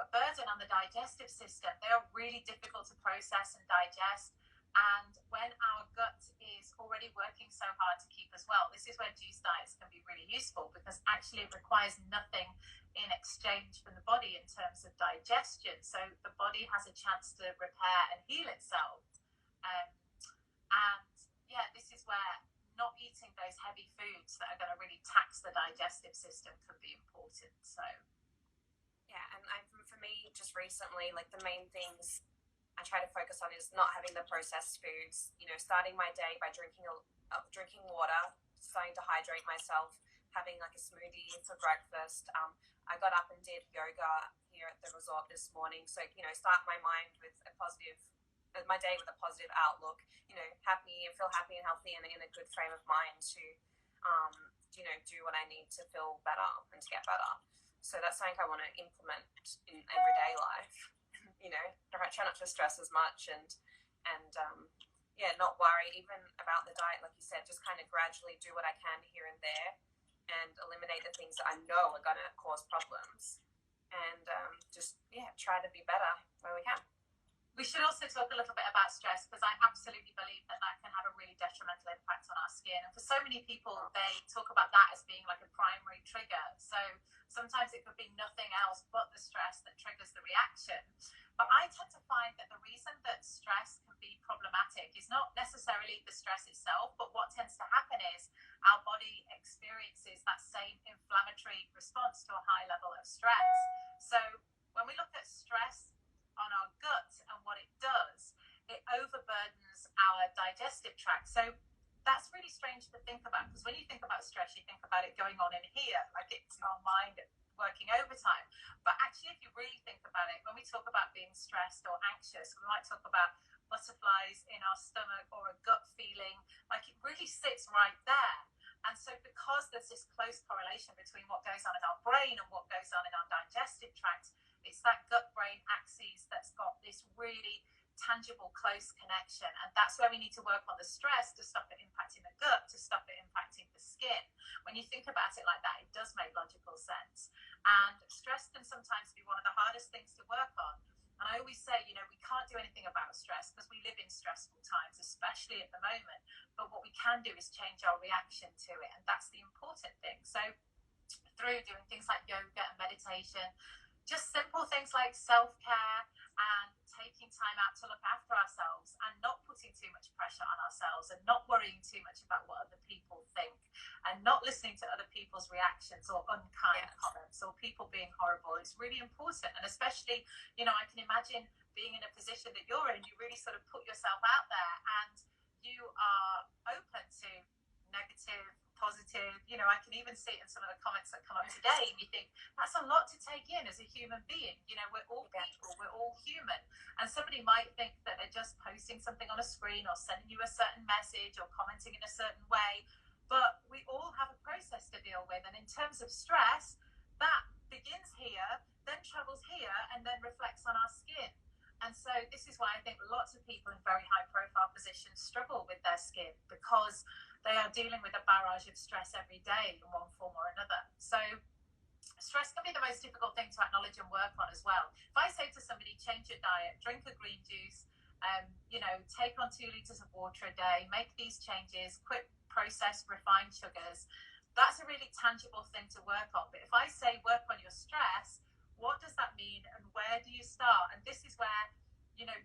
a burden on the digestive system. They are really difficult to process and digest. And when our gut is already working so hard to keep us well, this is where juice diets can be really useful, because actually it requires nothing in exchange from the body in terms of digestion. So the body has a chance to repair and heal itself. And yeah, this is where not eating those heavy foods that are going to really tax the digestive system can be important. So yeah, and for me, just recently, like the main things I try to focus on is not having the processed foods. You know, starting my day by drinking water, starting to hydrate myself, having like a smoothie for breakfast. I got up and did yoga here at the resort this morning, so you know, start my mind with my day with a positive outlook. You know, feel happy and healthy, and in a good frame of mind to, you know, do what I need to feel better and to get better. So that's something I want to implement in everyday life. You know, try not to stress as much and not worry even about the diet, like you said. Just kind of gradually do what I can here and there, and eliminate the things that I know are going to cause problems, and try to be better where we can. We should also talk a little bit about stress, because I absolutely believe that can have a really detrimental impact on our skin. And for so many people, they talk about that as being like a primary trigger. So sometimes it could be nothing else but the stress that triggers the reaction. But I tend to find that the reason that stress can be problematic is not necessarily the stress itself, but what tends to happen is our body experiences that same inflammatory response to a high level of stress. So when we look at stress on our gut and what it does, it overburdens our digestive tract. So that's really strange to think about, because when you think about stress, you think about it going on in here, like it's our mind working overtime. But actually, if you really think about it, when we talk about being stressed or anxious, we might talk about butterflies in our stomach or a gut feeling, like it really sits right there. And so because there's this close correlation between what goes on in our brain and what goes on in our digestive tract, it's that gut-brain axis that's got this really tangible, close connection. And that's where we need to work on the stress to stop it impacting the gut, to stop it impacting the skin. When you think about it like that, it does make logical sense. And stress can sometimes be one of the hardest things to work on. And I always say, you know, we can't do anything about stress because we live in stressful times, especially at the moment. But what we can do is change our reaction to it. And that's the important thing. So through doing things like yoga and meditation, just simple things like self-care and taking time out to look after ourselves and not putting too much pressure on ourselves and not worrying too much about what other people think and not listening to other people's reactions or unkind comments or people being horrible. It's really important. And especially, you know, I can imagine being in a position that you're in, you really sort of put yourself out there and you are open to negative, positive, you know, I can even see it in some of the comments that come up today, and you think that's a lot to take in as a human being. You know, we're all people, we're all human, and somebody might think that they're just posting something on a screen or sending you a certain message or commenting in a certain way, but we all have a process to deal with. And in terms of stress, that begins here, then travels here, and then reflects on our skin. And so this is why I think lots of people in very high profile positions struggle with their skin, because they are dealing with a barrage of stress every day in one form or another. So stress can be the most difficult thing to acknowledge and work on as well. If I say to somebody, change your diet, drink a green juice, you know, take on 2 liters of water a day, make these changes, quit processed refined sugars, that's a really tangible thing to work on. But if I say work on your stress, what does that mean and where do you start? And this is where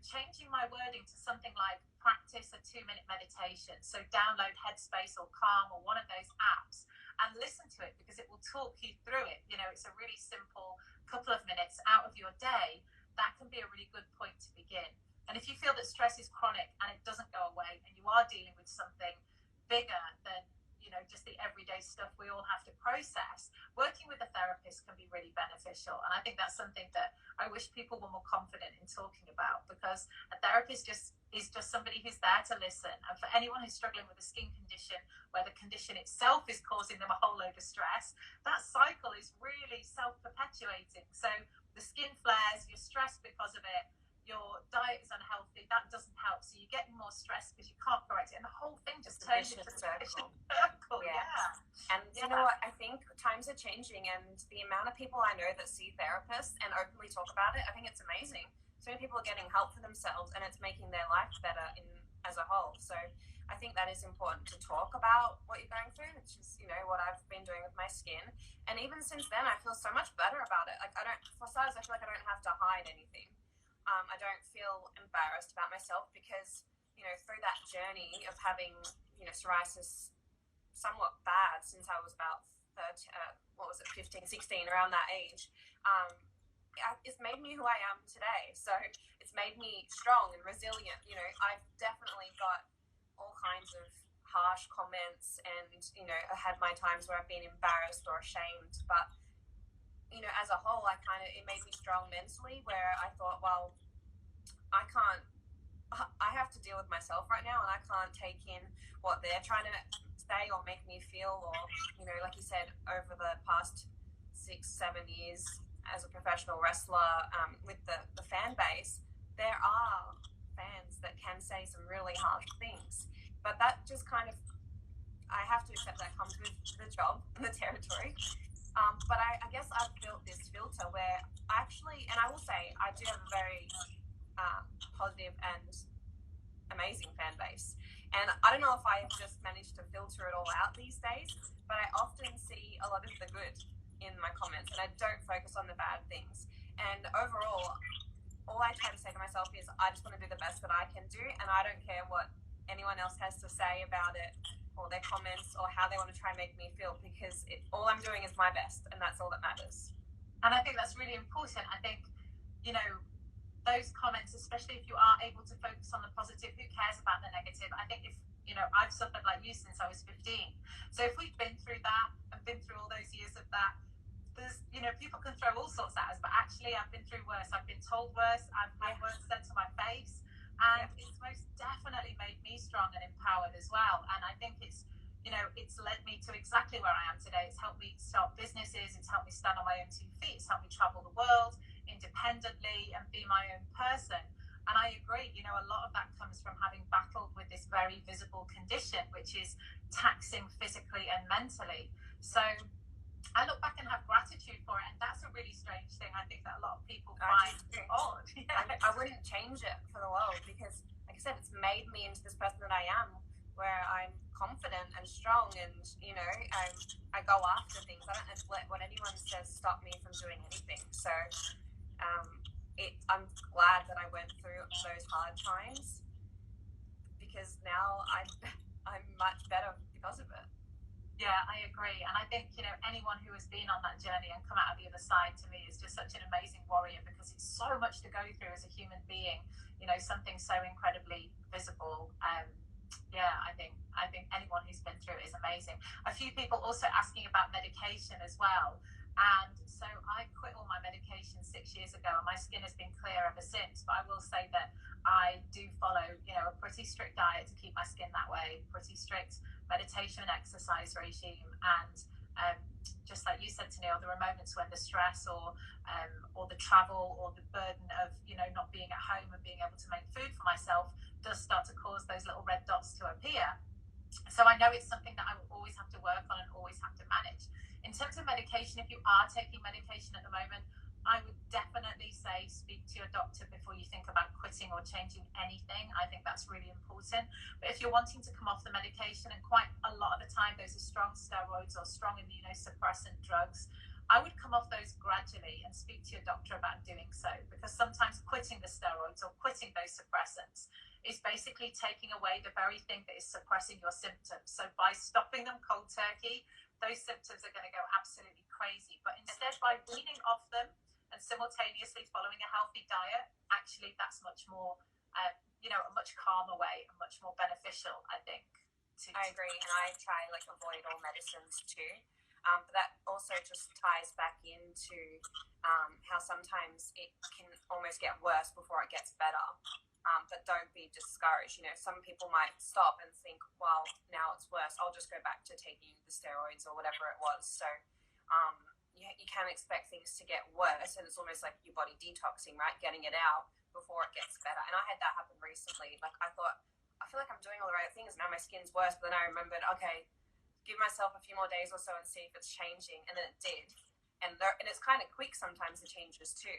changing my wording to something like practice a 2-minute meditation. So download Headspace or Calm or one of those apps and listen to it, because it will talk you through it. It's a really simple couple of minutes out of your day. That can be a really good point to begin. And if you feel that stress is chronic and it doesn't go away, and you are dealing with something bigger than just the everyday stuff we all have to process, working with a therapist can be really beneficial. And I think that's something that I wish people were more confident in talking about, because a therapist is just somebody who's there to listen. And for anyone who's struggling with a skin condition where the condition itself is causing them a whole load of stress, that cycle is really self-perpetuating. So the skin flares, you're stressed because of it, your diet is unhealthy, that doesn't help. So you're getting more stress because you can't correct it. And the whole thing just turns into a circle. Yeah. And you know what? I think times are changing, and the amount of people I know that see therapists and openly talk about it, I think it's amazing. So many people are getting help for themselves, and it's making their life better as a whole. So I think that is important to talk about what you're going through, which is, what I've been doing with my skin. And even since then, I feel so much better about it. Like, for starters, I feel like I don't have to hide anything. I don't feel embarrassed about myself because, through that journey of having, psoriasis somewhat bad since I was about 15, 16, around that age, it's made me who I am today. So it's made me strong and resilient. I've definitely got all kinds of harsh comments, and, I had my times where I've been embarrassed or ashamed, but as a whole, it made me strong mentally, where I thought, well, I have to deal with myself right now, and I can't take in what they're trying to say or make me feel, or, like you said, over the past 6-7 years as a professional wrestler, with the fan base, there are fans that can say some really harsh things, but that just I have to accept that comes with the job and the territory. But I guess I've built this filter where and I will say, I do have a very positive and amazing fan base. And I don't know if I have just managed to filter it all out these days, but I often see a lot of the good in my comments, and I don't focus on the bad things. And overall, all I try to say to myself is, I just want to do the best that I can do, and I don't care what anyone else has to say about it, or their comments, or how they want to try and make me feel, because all I'm doing is my best, and that's all that matters. And I think that's really important. I think, those comments, especially if you are able to focus on the positive, who cares about the negative? I think if, I've suffered like you since I was 15. So if we've been through that and been through all those years of that, there's, people can throw all sorts at us, but actually I've been through worse. I've been told worse. I've had words said to my face. And it's most definitely made me strong and empowered as well. And I think it's led me to exactly where I am today. It's helped me start businesses. It's helped me stand on my own 2 feet. It's helped me travel the world independently and be my own person. And I agree, a lot of that comes from having battled with this very visible condition, which is taxing physically and mentally. So I look back and have gratitude for it. And that's a really strange thing, I think, that a lot of people find odd. I wouldn't change it for the world, because, like I said, it's made me into this person that I am, where I'm confident and strong, and, I go after things. I don't let what anyone says stop me from doing anything. So I'm glad that I went through those hard times, because now I'm much better because of it. Yeah, I agree. And I think, anyone who has been on that journey and come out of the other side, to me, is just such an amazing warrior, because it's so much to go through as a human being, something so incredibly visible. I think anyone who's been through it is amazing. A few people also asking about medication as well. And so I quit all my medication 6 years ago, and my skin has been clear ever since. But I will say that I do follow, a pretty strict diet to keep my skin that way, pretty strict meditation and exercise regime. And just like you said, Tenille, there are moments when the stress or the travel or the burden of, not being at home and being able to make food for myself does start to cause those little red dots to appear. So I know it's something that I will always have to work on and always have to manage. In terms of medication, if you are taking medication at the moment, I would definitely say speak to your doctor before you think about quitting or changing anything. I think that's really important. But if you're wanting to come off the medication, and quite a lot of the time those are strong steroids or strong immunosuppressant drugs, I would come off those gradually and speak to your doctor about doing so, because sometimes quitting the steroids or quitting those suppressants is basically taking away the very thing that is suppressing your symptoms. So by stopping them cold turkey, those symptoms are going to go absolutely crazy. But instead, by weaning off them and simultaneously following a healthy diet, actually that's much more, a much calmer way and much more beneficial, I think. I agree, and I try avoid all medicines too. But that also just ties back into how sometimes it can almost get worse before it gets better. But don't be discouraged. Some people might stop and think, well, now it's worse, I'll just go back to taking the steroids or whatever it was. So you can expect things to get worse, and it's almost like your body detoxing, right? Getting it out before it gets better. And I had that happen recently. I thought, I feel like I'm doing all the right things. Now my skin's worse, but then I remembered, okay, give myself a few more days or so and see if it's changing. And then it did. And it's kind of quick sometimes, the changes too.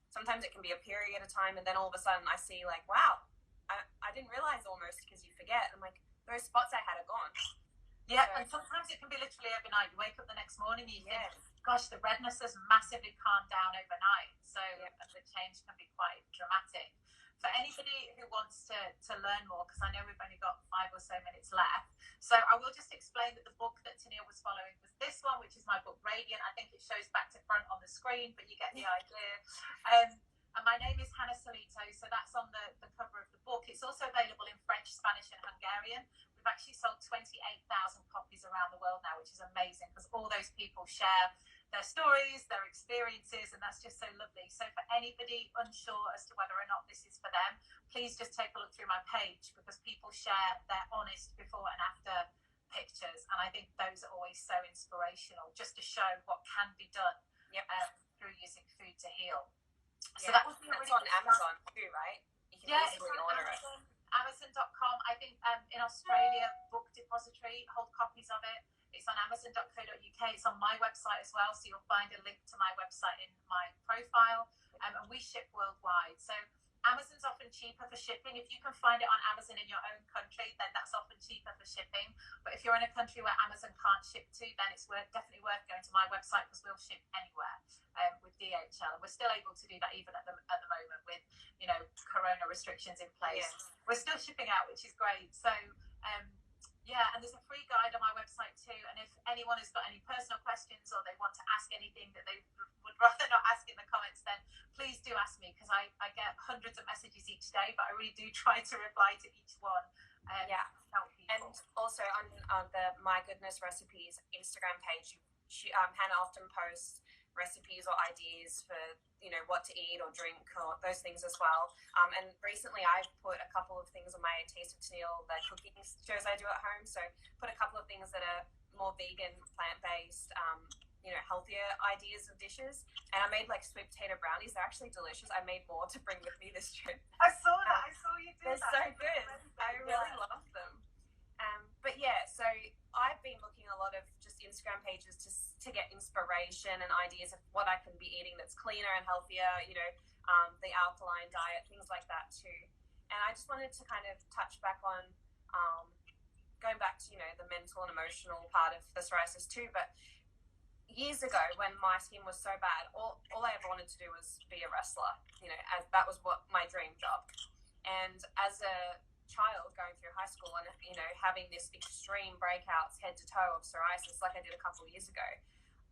Sometimes it can be a period of time, and then all of a sudden I see wow, I didn't realize almost, because you forget. I'm like, those spots I had are gone. Yeah, and sometimes it can be literally overnight. You wake up the next morning, you think, gosh, the redness has massively calmed down overnight. So the change can be quite dramatic. For anybody who wants to learn more, because I know we've only got 5 or so minutes left, so I will just explain that the book that Tenille was following was this one, which is my book Radiant. I think it shows back to front on the screen, but you get the idea. And my name is Hanna Sillitoe, so that's on the cover of the book. It's also available in French, Spanish and Hungarian. We've actually sold 28,000 copies around the world now, which is amazing, because all those people share their stories, their experiences, and that's just so lovely. So for anybody unsure as to whether or not this is for them, please just take a look through my page, because people share their honest before and after pictures, and I think those are always so inspirational, just to show what can be done through using food to heal. So that was really on Amazon too, right? You can easily order it. Amazon.com. I think in Australia, Book Depository hold copies of it. It's on Amazon.co.uk. It's on my website as well, so you'll find a link to my website in my profile. And we ship worldwide. So Amazon's often cheaper for shipping. If you can find it on Amazon in your own country, then that's often cheaper for shipping. But if you're in a country where Amazon can't ship to, then it's definitely worth going to my website, because we'll ship anywhere with DHL. And we're still able to do that even at the moment with, corona restrictions in place. Yes. We're still shipping out, which is great. So, and there's a free guide on my website too. And if anyone has got any personal questions, or they want to ask anything that they would rather not ask in the comments, then please do ask me, because I get hundreds of messages each day, but I really do try to reply to each one. Help people. And also on the My Goodness Recipes Instagram page, Hanna often posts recipes or ideas for what to eat or drink or those things as well. And recently I've put a couple of things on my Taste of Tenille, the cooking shows I do at home. So put a couple of things that are more vegan, plant-based, healthier ideas of dishes. And I made sweet potato brownies. They're actually delicious. I made more to bring with me this trip. I saw that. I saw you do that. They're so good. I really love them. But so I've been looking at a lot of just Instagram pages to get inspiration and ideas of what I can be eating that's cleaner and healthier, the alkaline diet, things like that too. And I just wanted to kind of touch back on going back to, the mental and emotional part of the psoriasis too. But years ago, when my skin was so bad, all I ever wanted to do was be a wrestler, as that was what my dream job. And as a child going through high school and having this extreme breakouts head to toe of psoriasis like I did a couple of years ago,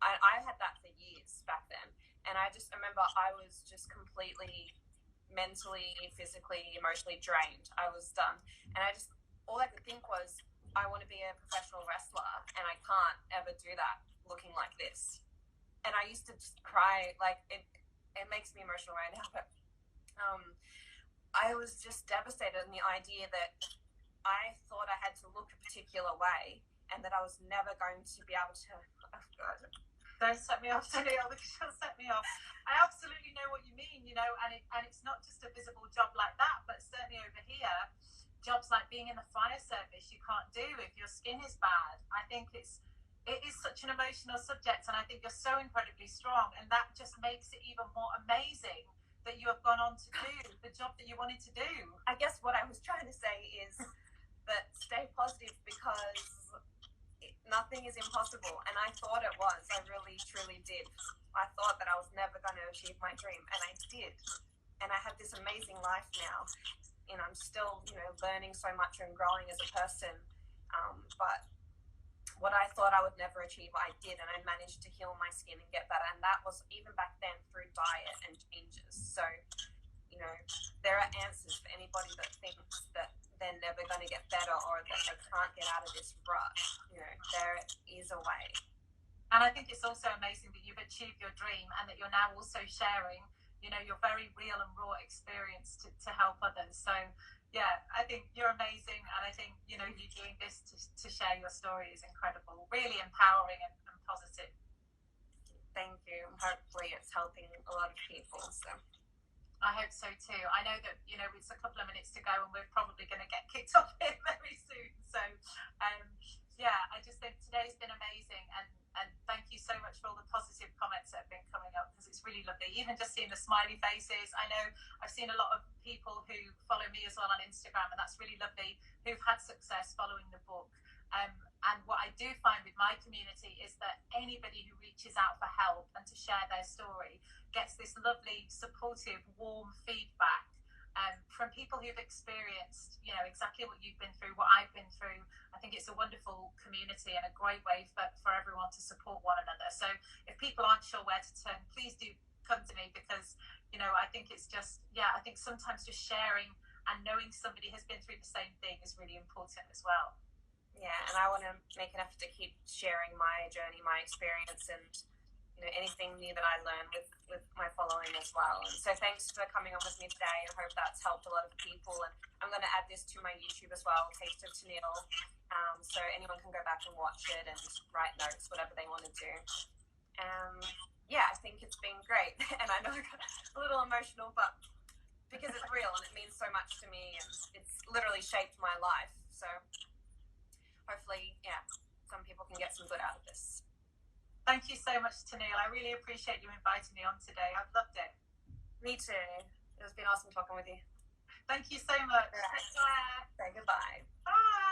I had that for years back then. And I just remember I was just completely mentally, physically, emotionally drained. I was done. And all I could think was, I want to be a professional wrestler, and I can't ever do that looking like this. And I used to just cry. It makes me emotional right now, but I was just devastated in the idea that I thought I had to look a particular way, and that I was never going to be able to. Oh God. Don't set me off, Tenille, because you'll set me off. I absolutely know what you mean, and it's not just a visible job like that, but certainly over here, jobs like being in the fire service you can't do if your skin is bad. I think it is such an emotional subject, and I think you're so incredibly strong, and that just makes it even more amazing that you have gone on to do the job that you wanted to do. I guess what I was trying to say is that stay positive, because nothing is impossible. And I thought it was. I really, truly did. I thought that I was never going to achieve my dream, and I did. And I have this amazing life now. You know, I'm still, you know, learning so much and growing as a person. But what I thought I would never achieve, I did, and I managed to heal my skin and get better. And that was even back then through diet and changes. So, you know, there are answers for anybody that thinks that they're never going to get better or that they can't get out of this rut. You know, there is a way. And I think it's also amazing that you've achieved your dream and that you're now also sharing, you know, your very real and raw experience to help others. So, yeah, I think you're amazing. And I think, you know, you doing this to share your story is incredible, really empowering and positive. Thank you. Hopefully it's helping a lot of people. So I hope so too. I know that, you know, it's a couple of minutes to go and we're probably going to get kicked off here very soon. So, yeah, I just think today's been amazing. And thank you so much for all the positive comments that have been coming up, because it's really lovely. Even just seeing the smiley faces. I know I've seen a lot of people who follow me as well on Instagram, and that's really lovely, who've had success following the book. And what I do find with my community is that anybody who reaches out for help and to share their story gets this lovely, supportive, warm feedback from people who've experienced, you know, exactly what you've been through, what I've been through. I think it's a wonderful community and a great way for everyone to support one another. So if people aren't sure where to turn, please do come to me, because, you know, I think it's just, I think sometimes just sharing and knowing somebody has been through the same thing is really important as well. Yeah, and I want to make an effort to keep sharing my journey, my experience, and, you know, anything new that I learn with my following as well. And so thanks for coming on with me today. I hope that's helped a lot of people. And I'm going to add this to my YouTube as well, Taste of Tenille, so anyone can go back and watch it and write notes, whatever they want to do. Yeah, I think it's been great. And I know I got a little emotional, but because it's real and it means so much to me, and it's literally shaped my life. So hopefully, some people can get some good out of this. Thank you so much, Tenille. I really appreciate you inviting me on today. I've loved it. Me too. It's been awesome talking with you. Thank you so much. Right. Take care. Say goodbye. Bye.